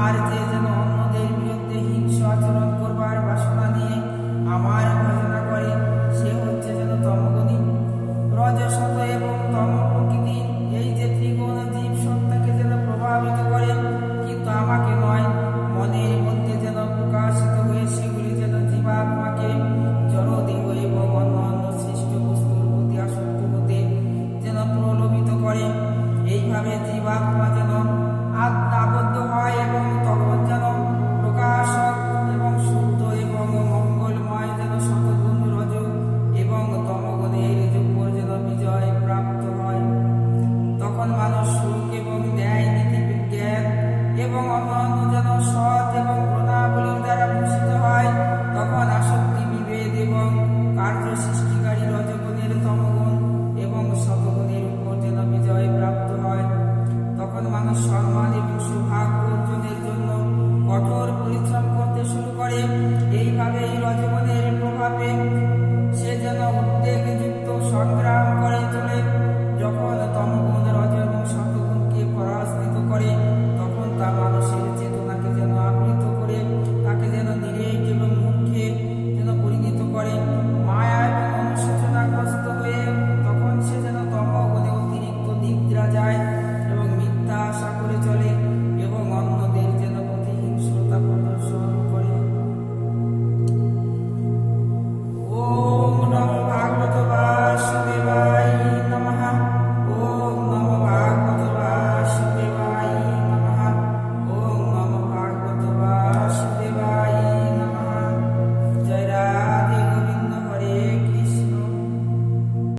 আর যে যেন অন্যদের বিরুদ্ধে হিংস্র আচরণ করবার বাসনা নিয়ে আমার ভজনা করে, সে হচ্ছে যেন তমগুণী। রজসত এবং তম প্রকৃতি, এই যে ত্রিগুণ জীব সত্তাকে যেন প্রভাবিত করে, কিন্তু আমাকে নয়। মনের মধ্যে যেন প্রকাশিত হয়ে সেগুলি যেন জীবাত্মাকে জড়দেহ এবং অন্যান্য সৃষ্ট বস্তুর প্রতি আসক্ত হতে যেন প্রলোভিত করে। এইভাবে জীবাত্মা যেন আবদ্ধ হয় এবং তখন যেন প্রকাশক এবং শুদ্ধ এবং মঙ্গলময় যেন শতগুণ রজ এবং তমগুণের উপর যেন বিজয় প্রাপ্ত হয়। তখন মানুষ সুখ এবং ন্যায় নীতি বিজ্ঞান এবং অন্যান্য যেন সৎ এবং গুণাবলীর দ্বারা ভূষিত হয়। তখন আসক্তি বিভেদ এবং কার্য সৃষ্টিকারী রজগুণের তমগুণ এবং শতগুণের উপর যেন বিজয় প্রাপ্ত হয়। তখন মানুষ সম্মান এবং সৌভাগ্য